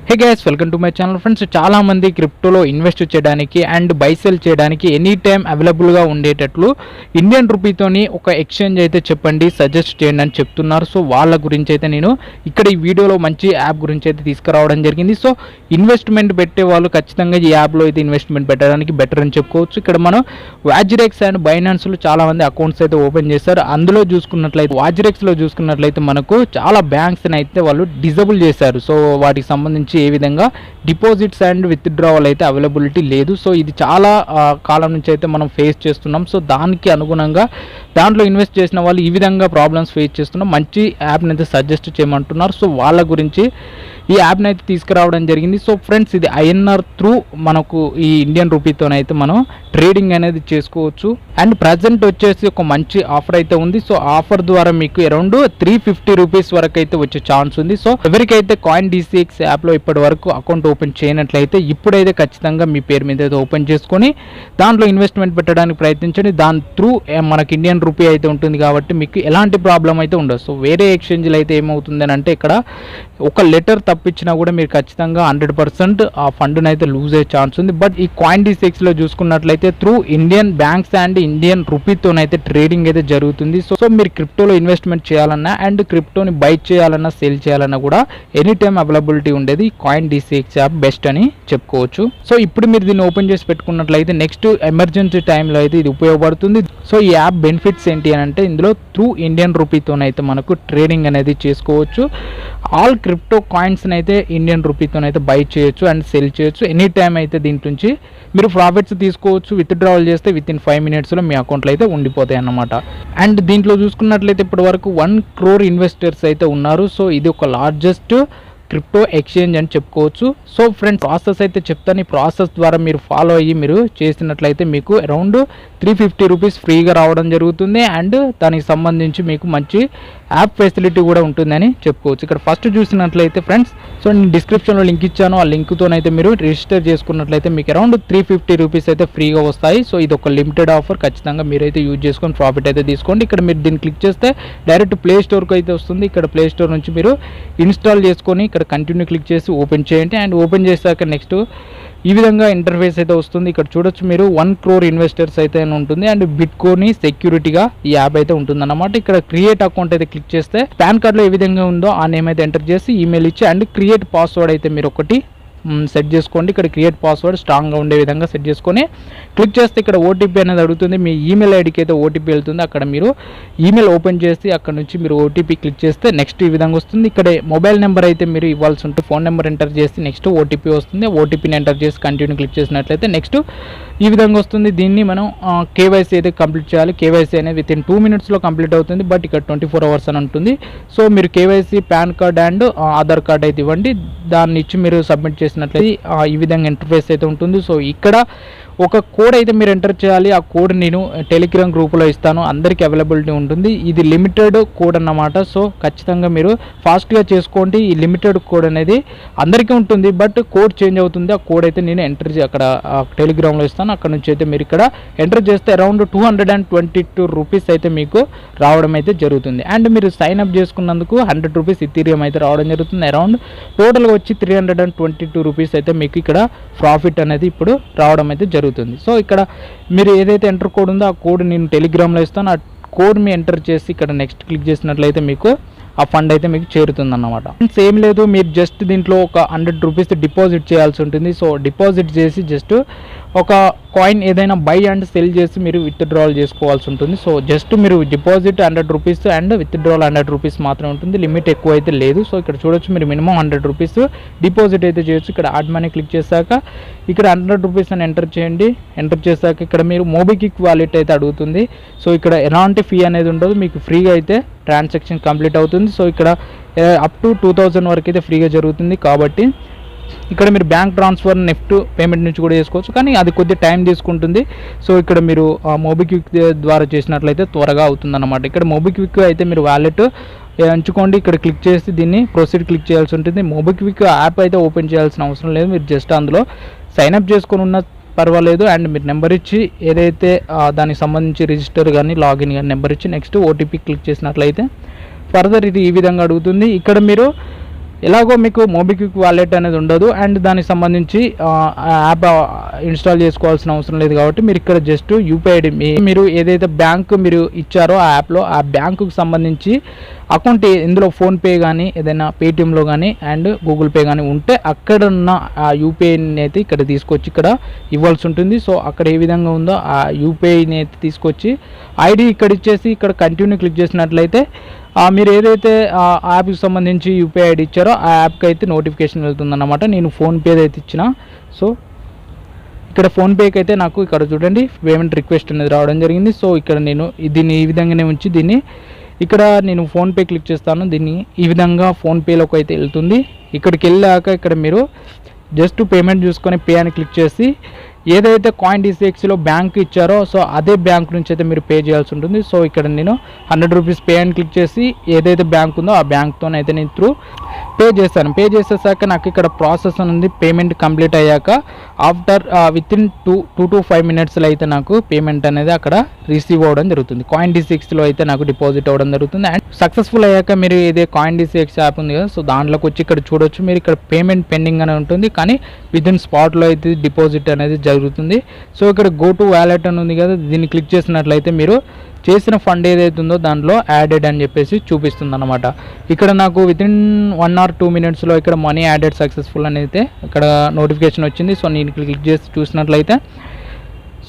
Hey guys, welcome to my channel friends. చాలా మంది క్రిప్టోలో invest చేయడానికి అండ్ బై సెల్ చేయడానికి ఎనీ టైం అవైలబుల్గా ఉండేటట్లు ఇండియన్ రూపీతోని ఒక ఎక్స్చేంజ్ అయితే చెప్పండి, సజెస్ట్ చేయండి అని చెప్తున్నారు. సో వాళ్ళ గురించి అయితే నేను ఇక్కడ ఈ వీడియోలో మంచి యాప్ గురించి అయితే తీసుకురావడం జరిగింది. సో ఇన్వెస్ట్మెంట్ పెట్టే వాళ్ళు ఖచ్చితంగా ఈ యాప్లో అయితే ఇన్వెస్ట్మెంట్ పెట్టడానికి బెటర్ అని చెప్పుకోవచ్చు. ఇక్కడ మనం వాజిరెక్స్ అండ్ బైనాన్స్లో చాలా మంది అకౌంట్స్ అయితే ఓపెన్ చేశారు. అందులో చూసుకున్నట్లయితే వాజిరెక్స్లో చూసుకున్నట్లయితే మనకు చాలా బ్యాంక్స్ని అయితే వాళ్ళు డిజేబుల్ చేశారు. సో వాటికి సంబంధించి ఏ విధంగా డిపాజిట్స్ అండ్ విత్డ్రావల్ అయితే అవైలబిలిటీ లేదు. సో ఇది చాలా కాలం నుంచి అయితే మనం ఫేస్ చేస్తున్నాం. సో దానికి అనుగుణంగా దాంట్లో ఇన్వెస్ట్ చేసిన వాళ్ళు ఈ విధంగా ప్రాబ్లమ్స్ ఫేస్ చేస్తున్నాం. మంచి యాప్ని అయితే సజెస్ట్ చేయమంటున్నారు. సో వాళ్ళ గురించి ఈ యాప్ని అయితే తీసుకురావడం జరిగింది. సో ఫ్రెండ్స్, ఇది ఐఎన్ఆర్ త్రూ మనకు ఈ ఇండియన్ రూపీతోనైతే మనం ట్రేడింగ్ అనేది చేసుకోవచ్చు. అండ్ ప్రజెంట్ వచ్చేసి ఒక మంచి ఆఫర్ అయితే ఉంది. సో ఆఫర్ ద్వారా మీకు అరౌండ్ 350 రూపీస్ వరకు అయితే వచ్చే ఛాన్స్ ఉంది. సో ఎవరికైతే CoinDCX యాప్లో ఇప్పటి వరకు అకౌంట్ ఓపెన్ చేయనట్లయితే ఇప్పుడైతే ఖచ్చితంగా మీ పేరు మీద అయితే ఓపెన్ చేసుకొని దాంట్లో ఇన్వెస్ట్మెంట్ పెట్టడానికి ప్రయత్నించండి. దాని త్రూ మనకి ఇండియన్ రూపీ అయితే ఉంటుంది కాబట్టి మీకు ఎలాంటి ప్రాబ్లం అయితే ఉండదు. సో వేరే ఎక్స్చేంజ్లో అయితే ఏమవుతుంది అంటే ఇక్కడ ఒక లెటర్ తప్పించినా కూడా మీరు ఖచ్చితంగా 100% ఆ ఫండ్ని అయితే లూజ్ అయ్యే ఛాన్స్ ఉంది. బట్ ఈ CoinDCXలో చూసుకున్నట్లయితే through Indian banks and Indian రూపీతోనైతే ట్రేడింగ్ అయితే జరుగుతుంది. సో మీరు క్రిప్టోలో ఇన్వెస్ట్మెంట్ చేయాలన్నా అండ్ క్రిప్టోని బై చేయాలన్నా సేల్ చేయాలన్నా కూడా ఎనీ టైం అవైలబిలిటీ ఉండేది CoinDCX యాప్ బెస్ట్ అని చెప్పుకోవచ్చు. సో ఇప్పుడు మీరు దీన్ని ఓపెన్ చేసి పెట్టుకున్నట్లయితే నెక్స్ట్ ఎమర్జెన్సీ టైంలో అయితే ఇది ఉపయోగపడుతుంది. సో ఈ యాప్ బెనిఫిట్స్ ఏంటి అని అంటే ఇందులో త్రూ ఇండియన్ రూపీతోనైతే మనకు ట్రేడింగ్ అనేది చేసుకోవచ్చు. ఆల్ క్రిప్టో కాయిన్స్ని అయితే ఇండియన్ రూపీతోనైతే బై చేయొచ్చు అండ్ సెల్ చేయొచ్చు. ఎనీ టైం అయితే దీంట్ నుంచి మీరు ప్రాఫిట్స్ తీసుకోవచ్చు. విత్డ్రావల్ చేస్తే వితిన్ 5 మినిట్స్లో మీ అకౌంట్లో అయితే ఉండిపోతాయి అన్నమాట. అండ్ దీంట్లో చూసుకున్నట్లయితే ఇప్పటి వరకు 1 crore ఇన్వెస్టర్స్ అయితే ఉన్నారు. సో ఇది ఒక లార్జెస్ట్ క్రిప్టో ఎక్స్చేంజ్ అని చెప్పుకోవచ్చు. సో ఫ్రెండ్స్, ప్రాసెస్ అయితే చెప్తాను. ఈ ప్రాసెస్ ద్వారా మీరు ఫాలో అయ్యి మీరు చేసినట్లయితే మీకు అరౌండ్ 350 రూపీస్ ఫ్రీగా రావడం జరుగుతుంది. అండ్ దానికి సంబంధించి మీకు మంచి యాప్ ఫెసిలిటీ కూడా ఉంటుందని చెప్పుకోవచ్చు. ఇక్కడ ఫస్ట్ చూసినట్లయితే ఫ్రెండ్స్, సో నేను డిస్క్రిప్షన్లో లింక్ ఇచ్చాను. ఆ లింక్తోనైతే మీరు రిజిస్టర్ చేసుకున్నట్లయితే మీకు అరౌండ్ 350 రూపీస్ అయితే ఫ్రీగా వస్తాయి. సో ఇది ఒక లిమిటెడ్ ఆఫర్. ఖచ్చితంగా మీరైతే యూజ్ చేసుకొని ప్రాఫిట్ అయితే తీసుకోండి. ఇక్కడ మీరు దీన్ని క్లిక్ చేస్తే డైరెక్ట్ ప్లే స్టోర్కి అయితే వస్తుంది. ఇక్కడ ప్లే స్టోర్ నుంచి మీరు ఇన్స్టాల్ చేసుకొని ఇక్కడ కంటిన్యూ క్లిక్ చేసి ఓపెన్ చేయండి. అండ్ ఓపెన్ చేశాక నెక్స్ట్ ఈ విధంగా ఇంటర్ఫేస్ అయితే వస్తుంది. ఇక్కడ చూడొచ్చు మీరు 1 crore ఇన్వెస్టర్స్ అయితే ఉంటుంది అండ్ బిట్కోయిన్ సెక్యూరిటీగా ఈ యాప్ అయితే ఉంటుందన్నమాట. ఇక్కడ క్రియేట్ అకౌంట్ అయితే క్లిక్ చేస్తే పాన్ కార్డ్లో ఏ విధంగా ఉందో ఆ నేమ్ అయితే ఎంటర్ చేసి ఈమెయిల్ ఇచ్చి అండ్ క్రియేట్ పాస్వర్డ్ అయితే మీరు ఒకటి సెట్ చేసుకోండి. ఇక్కడ క్రియేట్ పాస్వర్డ్ స్ట్రాంగ్గా ఉండే విధంగా సెట్ చేసుకొని క్లిక్ చేస్తే ఇక్కడ ఓటీపీ అనేది అడుగుతుంది. మీ ఈమెయిల్ ఐడికి అయితే ఓటీపీ వెళ్తుంది. అక్కడ మీరు ఈమెయిల్ ఓపెన్ చేసి అక్కడ నుంచి మీరు ఓటీపీ క్లిక్ చేస్తే నెక్స్ట్ ఈ విధంగా వస్తుంది. ఇక్కడ మొబైల్ నెంబర్ అయితే మీరు ఇవ్వాల్సి ఉంటుంది. ఫోన్ నెంబర్ ఎంటర్ చేసి నెక్స్ట్ ఓటీపీ వస్తుంది. ఓటీపీని ఎంటర్ చేసి కంటిన్యూ క్లిక్ చేసినట్లయితే నెక్స్ట్ ఈ విధంగా వస్తుంది. దీన్ని మనం కేవైసీ అయితే కంప్లీట్ చేయాలి. కేవైసీ అనేది వితిన్ 2 మినిట్స్లో కంప్లీట్ అవుతుంది. బట్ ఇక్కడ 24 అవర్స్ అని ఉంటుంది. సో మీరు KYC pan card and Aadhaar card అయితే ఇవ్వండి. దాన్ని ఇచ్చి మీరు సబ్మిట్ చేసినట్లయితే ఈ విధంగా ఇంటర్ఫేస్ అయితే ఉంటుంది. సో ఇక్కడ ఒక కోడ్ అయితే మీరు ఎంటర్ చేయాలి. ఆ కోడ్ నేను టెలిగ్రామ్ గ్రూప్లో ఇస్తాను. అందరికీ అవైలబిలిటీ ఉంటుంది. ఇది లిమిటెడ్ కోడ్ అన్నమాట. సో ఖచ్చితంగా మీరు ఫాస్ట్గా చేసుకోండి. ఈ లిమిటెడ్ కోడ్ అనేది అందరికీ ఉంటుంది. బట్ కోడ్ చేంజ్ అవుతుంది. ఆ కోడ్ అయితే నేను ఎంటర్ అక్కడ టెలిగ్రామ్లో ఇస్తాను. అక్కడ నుంచి అయితే మీరు ఇక్కడ ఎంటర్ చేస్తే అరౌండ్ 222 రూపీస్ అయితే మీకు రావడం అయితే జరుగుతుంది. అండ్ మీరు సైన్ అప్ చేసుకున్నందుకు 100 రూపీస్ ఇథీరియం అయితే రావడం జరుగుతుంది. అరౌండ్ టోటల్గా వచ్చి 322 రూపీస్ అయితే మీకు ఇక్కడ ప్రాఫిట్ అనేది ఇప్పుడు రావడం అయితే జరుగుతుంది. సో ఇక్కడ మీరు ఏదైతే ఎంటర్ కోడ్ ఉందో ఆ కోడ్ నేను టెలిగ్రామ్లో ఇస్తాను. ఆ కోడ్ మీ ఎంటర్ చేసి ఇక్కడ నెక్స్ట్ క్లిక్ చేసినట్లయితే మీకు ఆ ఫండ్ అయితే మీకు చేరుతుంది అన్నమాట. సేమ్ లేదు, మీరు జస్ట్ దీంట్లో ఒక 100 రూపీస్ డిపాజిట్ చేయాల్సి ఉంటుంది. సో డిపాజిట్ చేసి జస్ట్ ఒక కాయిన్ ఏదైనా బై అండ్ సెల్ చేసి మీరు విత్డ్రావల్ చేసుకోవాల్సి ఉంటుంది. సో జస్ట్ మీరు deposit 100 rupees and withdrawal 100 rupees మాత్రమే ఉంటుంది. లిమిట్ ఎక్కువ అయితే లేదు. సో ఇక్కడ చూడొచ్చు మీరు మినిమం 100 రూపీస్ డిపాజిట్ అయితే చేయొచ్చు. ఇక్కడ యాడ్ మనీ క్లిక్ చేశాక ఇక్కడ 100 రూపీస్ అని ఎంటర్ చేయండి. ఎంటర్ చేశాక ఇక్కడ మీరు మోబిక్విక్ వాలెట్ అయితే అడుగుతుంది. సో ఇక్కడ ఎలాంటి ఫీ అనేది ఉండదు. మీకు ఫ్రీగా అయితే ట్రాన్సాక్షన్ కంప్లీట్ అవుతుంది. సో ఇక్కడ అప్ టు 2000 వరకు అయితే ఫ్రీగా జరుగుతుంది. కాబట్టి ఇక్కడ మీరు బ్యాంక్ ట్రాన్స్ఫర్ నెఫ్ట్ పేమెంట్ నుంచి కూడా చేసుకోవచ్చు, కానీ అది కొద్దిగా టైం తీసుకుంటుంది. సో ఇక్కడ మీరు మోబిక్విక్ ద్వారా చేసినట్లయితే త్వరగా అవుతుందన్నమాట. ఇక్కడ మోబిక్విక్ అయితే మీరు వాలెట్ ఎంచుకోండి. ఇక్కడ క్లిక్ చేసి దీన్ని ప్రొసీడ్ క్లిక్ చేయాల్సి ఉంటుంది. మోబిక్విక్ యాప్ అయితే ఓపెన్ చేయాల్సిన అవసరం లేదు. మీరు జస్ట్ అందులో సైన్అప్ చేసుకొని ఉన్న పర్వాలేదు. అండ్ మీరు నెంబర్ ఇచ్చి ఏదైతే దానికి సంబంధించి రిజిస్టర్ కానీ లాగిన్ కానీ నెంబర్ ఇచ్చి నెక్స్ట్ ఓటీపీ క్లిక్ చేసినట్లయితే ఫర్దర్ ఇది ఈ విధంగా అడుగుతుంది. ఇక్కడ మీరు ఎలాగో మీకు మోబిక్విక్ వాలెట్ అనేది ఉండదు అండ్ దానికి సంబంధించి యాప్ ఇన్స్టాల్ చేసుకోవాల్సిన అవసరం లేదు కాబట్టి మీరు ఇక్కడ జస్ట్ యూపీఐ ఐడి మీరు ఏదైతే బ్యాంక్ మీరు ఇచ్చారో ఆ యాప్లో ఆ బ్యాంకుకి సంబంధించి అకౌంట్ ఇందులో ఫోన్పే కానీ ఏదైనా పేటిఎంలో కానీ అండ్ గూగుల్ పే కానీ ఉంటే అక్కడ ఉన్న ఆ యూపీఐని అయితే ఇక్కడ తీసుకొచ్చి ఇక్కడ ఇవ్వాల్సి ఉంటుంది. సో అక్కడ ఏ విధంగా ఉందో ఆ యూపీఐని అయితే తీసుకొచ్చి ఐడి ఇక్కడ ఇచ్చేసి ఇక్కడ కంటిన్యూ క్లిక్ చేసినట్లయితే మీరు ఏదైతే యాప్కి సంబంధించి యూపీఐ ఐడి ఇచ్చారో ఆ యాప్కి అయితే నోటిఫికేషన్ వెళ్తుందన్నమాట. నేను ఫోన్పే అయితే ఇచ్చిన. సో ఇక్కడ ఫోన్పేకి అయితే నాకు ఇక్కడ చూడండి పేమెంట్ రిక్వెస్ట్ అనేది రావడం జరిగింది. సో ఇక్కడ నేను దీన్ని ఈ విధంగానే ఉంచి దీన్ని ఇక్కడ నేను ఫోన్పే క్లిక్ చేస్తాను. దీన్ని ఈ విధంగా ఫోన్పేలోకి అయితే వెళ్తుంది. ఇక్కడికి వెళ్ళాక ఇక్కడ మీరు జస్ట్ పేమెంట్ చూసుకొని పే అని క్లిక్ చేసి ఏదైతే CoinDCXలో బ్యాంక్ ఇచ్చారో సో అదే బ్యాంక్ నుంచి అయితే మీరు పే చేయాల్సి ఉంటుంది. సో ఇక్కడ నేను 100 రూపీస్ పే అని క్లిక్ చేసి ఏదైతే బ్యాంక్ ఉందో ఆ బ్యాంక్తోనైతే నేను త్రూ పే చేశాను. పే చేసేసాక నాకు ఇక్కడ ప్రాసెస్ ఉంది. పేమెంట్ కంప్లీట్ అయ్యాక ఆఫ్టర్ వితిన్ 2 to 5 మినిట్స్లో అయితే నాకు పేమెంట్ అనేది అక్కడ రిసీవ్ అవ్వడం జరుగుతుంది. CoinDCXలో అయితే నాకు డిపాజిట్ అవ్వడం జరుగుతుంది. అండ్ సక్సెస్ఫుల్ అయ్యాక మీరు ఏదే CoinDCX యాప్ ఉంది కదా సో దాంట్లోకి వచ్చి ఇక్కడ చూడొచ్చు. మీరు ఇక్కడ పేమెంట్ పెండింగ్ అని ఉంటుంది కానీ విదిన్ స్పాట్లో అయితే డిపాజిట్ అనేది జరుగుతుంది. సో ఇక్కడ గో టు వ్యాలెట్ అని ఉంది కదా దీన్ని క్లిక్ చేసినట్లయితే మీరు చేసిన ఫండ్ ఏదైతే ఉందో దాంట్లో యాడెడ్ అని చెప్పేసి చూపిస్తుంది అనమాట. ఇక్కడ నాకు వితిన్ 1 or 2 మినిట్స్లో ఇక్కడ మనీ యాడెడ్ సక్సెస్ఫుల్ అని అయితే ఇక్కడ నోటిఫికేషన్ వచ్చింది. సో నేను క్లిక్ చేసి చూసినట్లయితే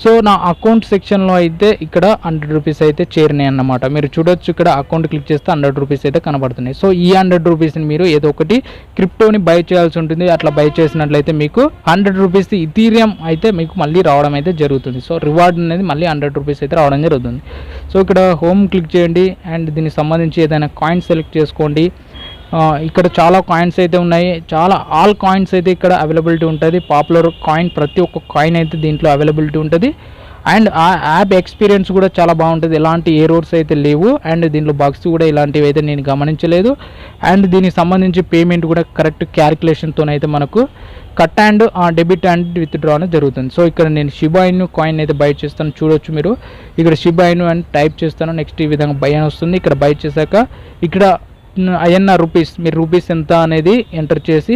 సో నా అకౌంట్ సెక్షన్లో అయితే ఇక్కడ 100 రూపీస్ అయితే చేరినాయి అన్నమాట. మీరు చూడొచ్చు ఇక్కడ అకౌంట్ క్లిక్ చేస్తే 100 రూపీస్ అయితే కనబడుతున్నాయి. సో ఈ 100 రూపీస్ని మీరు ఏదో ఒకటి క్రిప్టోని బై చేయాల్సి ఉంటుంది. అట్లా బై చేసినట్లయితే మీకు 100 రూపీస్ ఇథీరియం అయితే మీకు మళ్ళీ రావడం అయితే జరుగుతుంది. సో రివార్డ్ అనేది మళ్ళీ 100 రూపీస్ అయితే రావడం జరుగుతుంది. సో ఇక్కడ హోమ్ క్లిక్ చేయండి అండ్ దీనికి సంబంధించి ఏదైనా కాయిన్ సెలెక్ట్ చేసుకోండి. ఇక్కడ చాలా కాయిన్స్ అయితే ఉన్నాయి. చాలా ఆల్ కాయిన్స్ అయితే ఇక్కడ అవైలబిలిటీ ఉంటుంది. పాపులర్ కాయిన్ ప్రతి ఒక్క కాయిన్ అయితే దీంట్లో అవైలబిలిటీ ఉంటుంది. అండ్ ఆ యాప్ ఎక్స్పీరియన్స్ కూడా చాలా బాగుంటుంది. ఎలాంటి ఎర్రర్స్ అయితే లేవు అండ్ దీంట్లో బగ్స్ కూడా ఇలాంటివి అయితే నేను గమనించలేదు. అండ్ దీనికి సంబంధించి పేమెంట్ కూడా కరెక్ట్ క్యాలిక్యులేషన్తోనైతే మనకు cut and debit and withdraw అనేది జరుగుతుంది. సో ఇక్కడ నేను షిబా ఇను కాయిన్ అయితే బై చేస్తాను. చూడొచ్చు మీరు ఇక్కడ షిబా ఇను అని టైప్ చేస్తాను. నెక్స్ట్ ఈ విధంగా బై అని వస్తుంది. ఇక్కడ బై చేశాక ఇక్కడ INR రూపీస్ మీరు రూపీస్ ఎంత అనేది ఎంటర్ చేసి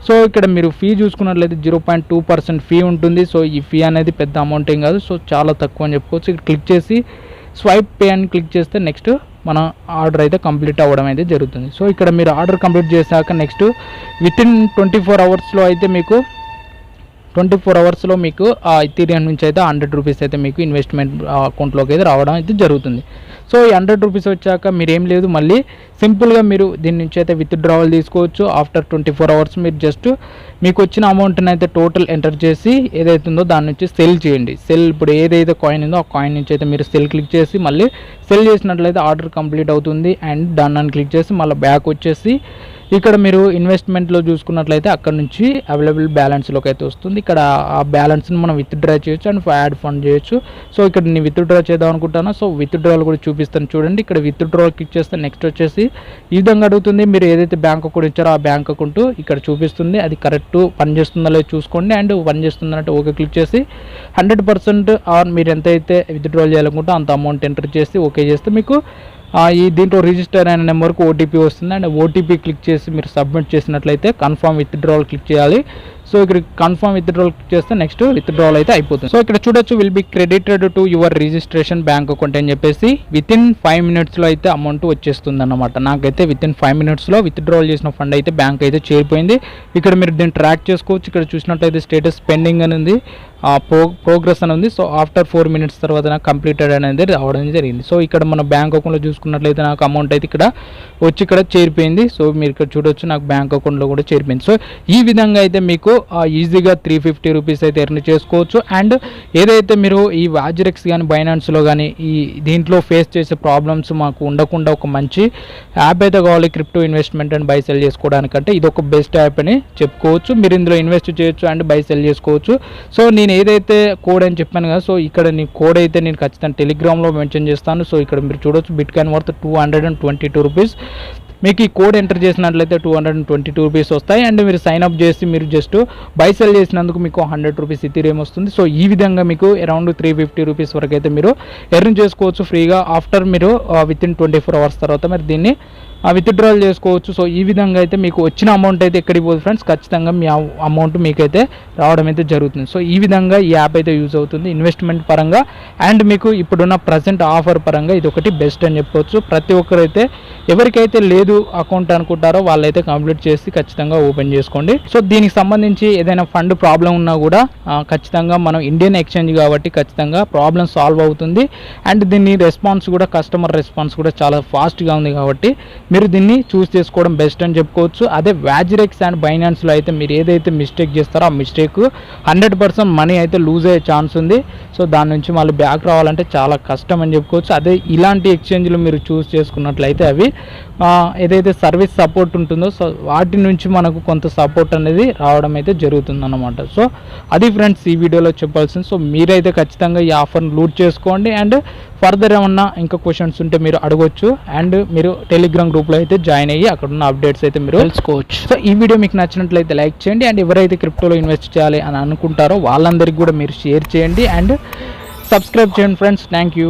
సో ఇక్కడ మీరు ఫీ చూసుకున్నట్లయితే 0.2% ఫీ ఉంటుంది. సో ఈ ఫీ అనేది పెద్ద అమౌంట్ ఏం కాదు. సో చాలా తక్కువ అని చెప్పుకోవచ్చు. ఇక్కడ క్లిక్ చేసి స్వైప్ పే అని క్లిక్ చేస్తే నెక్స్ట్ మన ఆర్డర్ అయితే కంప్లీట్ అవ్వడం అయితే జరుగుతుంది. సో ఇక్కడ మీరు ఆర్డర్ కంప్లీట్ చేశాక నెక్స్ట్ వితిన్ 24 అవర్స్లో అయితే మీకు 24 అవర్స్లో మీకు ఆ ఇథీరియం నుంచి అయితే 100 రూపీస్ అయితే మీకు ఇన్వెస్ట్మెంట్ అకౌంట్లోకి అయితే రావడం అయితే జరుగుతుంది. సో ఈ 100 రూపీస్ వచ్చాక మీరు ఏం లేదు మళ్ళీ సింపుల్గా మీరు దీని నుంచి అయితే విత్డ్రావల్ తీసుకోవచ్చు. ఆఫ్టర్ 24 అవర్స్ మీరు జస్ట్ మీకు వచ్చిన అమౌంట్ని అయితే టోటల్ ఎంటర్ చేసి ఏదైతే ఉందో దాని నుంచి సెల్ చేయండి. సెల్ ఇప్పుడు ఏదైతే కాయిన్ ఉందో ఆ కాయిన్ నుంచి అయితే మీరు సెల్ క్లిక్ చేసి మళ్ళీ సెల్ చేసినట్లయితే ఆర్డర్ కంప్లీట్ అవుతుంది. అండ్ డన్ అని క్లిక్ చేసి మళ్ళీ బ్యాక్ వచ్చేసి ఇక్కడ మీరు ఇన్వెస్ట్మెంట్లో చూసుకున్నట్లయితే అక్కడ నుంచి అవైలబుల్ బ్యాలెన్స్లోకి అయితే వస్తుంది. ఇక్కడ ఆ బ్యాలెన్స్ని మనం విత్డ్రా చేయొచ్చు అండ్ యాడ్ ఫండ్ చేయొచ్చు. సో ఇక్కడ నేను విత్డ్రా చేద్దాం అనుకుంటాను. సో విత్డ్రాల్ కూడా చూపిస్తాను చూడండి. ఇక్కడ విత్డ్రా క్లిక్ చేస్తే నెక్స్ట్ వచ్చేసి ఈ విధంగా అడుగుతుంది. మీరు ఏదైతే బ్యాంక్ అకౌంట్ ఇచ్చారో ఆ బ్యాంక్ అకౌంట్ ఇక్కడ చూపిస్తుంది. అది కరెక్ట్ పనిచేస్తుందో లేదో చూసుకోండి. అండ్ పనిచేస్తుందంటే ఓకే క్లిక్ చేసి 100% ఆర్ మీరు ఎంతైతే విత్డ్రాల్ చేయాలనుకుంటే అంత అమౌంట్ ఎంటర్ చేసి ఓకే చేస్తే మీకు ఈ దీంట్లో రిజిస్టర్ అయిన నెంబర్కు ఓటీపీ వస్తుంది. అండ్ ఓటీపీ క్లిక్ చేసి మీరు సబ్మిట్ చేసినట్లయితే కన్ఫర్మ్ విత్డ్రాల్ క్లిక్ చేయాలి. సో ఇక్కడ కన్ఫర్మ్ విత్డ్రాల్ క్లిక్ చేస్తే నెక్స్ట్ విత్డ్రాల్ అయితే అయిపోతుంది. సో ఇక్కడ చూడొచ్చు will be credited to your registration bank account అని చెప్పేసి వితిన్ 5 మినిట్స్లో అయితే అమౌంట్ వచ్చేస్తుంది అన్నమాట. నాకైతే వితిన్ 5 మినిట్స్లో విత్డ్రాల్ చేసిన ఫండ్ అయితే బ్యాంక్ అయితే చేరిపోయింది. ఇక్కడ మీరు దీన్ని ట్రాక్ చేసుకోవచ్చు. ఇక్కడ చూసినట్లయితే స్టేటస్ పెండింగ్ అని ఉంది, ప్రోగ్రెస్ అని ఉంది. సో ఆఫ్టర్ 4 మినిట్స్ తర్వాత నాకు కంప్లీటెడ్ అనేది రావడం జరిగింది. సో ఇక్కడ మన బ్యాంక్ అకౌంట్లో చూసుకున్నట్లయితే నాకు అమౌంట్ అయితే ఇక్కడ వచ్చి ఇక్కడ చేరిపోయింది. సో మీరు ఇక్కడ చూడొచ్చు నాకు బ్యాంక్ అకౌంట్లో కూడా చేరిపోయింది. సో ఈ విధంగా అయితే మీకు ఈజీగా 350 రూపీస్ అయితే ఎర్న్ చేసుకోవచ్చు. అండ్ ఏదైతే మీరు ఈ వాజరెక్స్ కానీ బైనాన్స్లో కానీ ఈ దీంట్లో ఫేస్ చేసే ప్రాబ్లమ్స్ మాకు ఉండకుండా ఒక మంచి యాప్ అయితే కావాలి crypto investment and buy sell చేసుకోవడానికంటే ఇది ఒక బెస్ట్ యాప్ అని చెప్పుకోవచ్చు. మీరు ఇందులో ఇన్వెస్ట్ చేయొచ్చు అండ్ బై సెల్ చేసుకోవచ్చు. సో నేను ఏదైతే కోడ్ అని చెప్పాను కదా, సో ఇక్కడ నీ కోడ్ అయితే నేను ఖచ్చితంగా టెలిగ్రామ్లో మెన్షన్ చేస్తాను. సో ఇక్కడ మీరు చూడొచ్చు బిట్ కాయిన్ వర్త్ 222 రూపీస్. మీకు ఈ కోడ్ ఎంటర్ చేసినట్లయితే 222 రూపీస్ వస్తాయి. అండ్ మీరు సైన్ అప్ చేసి మీరు జస్ట్ బై సెల్ చేసినందుకు మీకు 100 రూపీస్ ఇథీరియం వస్తుంది. సో ఈ విధంగా మీకు అరౌండ్ 350 రూపీస్ వరకు అయితే మీరు ఎర్న్ చేసుకోవచ్చు ఫ్రీగా. ఆఫ్టర్ మీరు వితిన్ 24 అవర్స్ తర్వాత మీరు దీన్ని విత్డ్రాల్ చేసుకోవచ్చు. సో ఈ విధంగా అయితే మీకు వచ్చిన అమౌంట్ అయితే ఎక్కడికి పోదు ఫ్రెండ్స్, ఖచ్చితంగా మీ అమౌంట్ మీకైతే రావడం అయితే జరుగుతుంది. సో ఈ విధంగా ఈ యాప్ అయితే యూజ్ అవుతుంది ఇన్వెస్ట్మెంట్ పరంగా, అండ్ మీకు ఇప్పుడున్న ప్రజెంట్ ఆఫర్ పరంగా ఇది ఒకటి బెస్ట్ అని చెప్పుకోవచ్చు. ప్రతి ఒక్కరైతే ఎవరికైతే లేదు అకౌంట్ అనుకుంటారో వాళ్ళైతే కంప్లీట్ చేసి ఖచ్చితంగా ఓపెన్ చేసుకోండి. సో దీనికి సంబంధించి ఏదైనా ఫండ్ ప్రాబ్లం ఉన్నా కూడా ఖచ్చితంగా మనం ఇండియన్ ఎక్స్చేంజ్ కాబట్టి ఖచ్చితంగా ప్రాబ్లం సాల్వ్ అవుతుంది. అండ్ దీన్ని రెస్పాన్స్ కూడా, కస్టమర్ రెస్పాన్స్ కూడా చాలా ఫాస్ట్గా ఉంది కాబట్టి మీరు దీన్ని చూస్ చేసుకోవడం బెస్ట్ అని చెప్పుకోవచ్చు. అదే వ్యాజిరెక్స్ అండ్ బైనాన్స్లో అయితే మీరు ఏదైతే మిస్టేక్ చేస్తారో ఆ మిస్టేక్ 100% మనీ అయితే లూజ్ అయ్యే ఛాన్స్ ఉంది. సో దాని నుంచి మళ్ళీ బ్యాక్ రావాలంటే చాలా కష్టం అని చెప్పుకోవచ్చు. అదే ఇలాంటి ఎక్స్చేంజ్లు మీరు చూస్ చేసుకున్నట్లయితే అవి ఏదైతే సర్వీస్ సపోర్ట్ ఉంటుందో సో వాటి నుంచి మనకు కొంత సపోర్ట్ అనేది రావడం అయితే జరుగుతుందన్నమాట. సో అది ఫ్రెండ్స్ ఈ వీడియోలో చెప్పాల్సింది. సో మీరైతే ఖచ్చితంగా ఈ ఆఫర్ని లూట్ చేసుకోండి, అండ్ ఫర్దర్ ఏమన్నా ఇంకా క్వశ్చన్స్ ఉంటే మీరు అడగొచ్చు, అండ్ మీరు టెలిగ్రామ్ గ్రూప్లో అయితే జాయిన్ అయ్యి అక్కడ ఉన్న అప్డేట్స్ అయితే మీరు తెలుసుకోవచ్చు. సో ఈ వీడియో మీకు నచ్చినట్లయితే లైక్ చేయండి, అండ్ ఎవరైతే క్రిప్టోలో ఇన్వెస్ట్ చేయాలి అని అనుకుంటారో వాళ్ళందరికీ కూడా మీరు షేర్ చేయండి, అండ్ సబ్స్క్రైబ్ చేయండి ఫ్రెండ్స్. Thank you.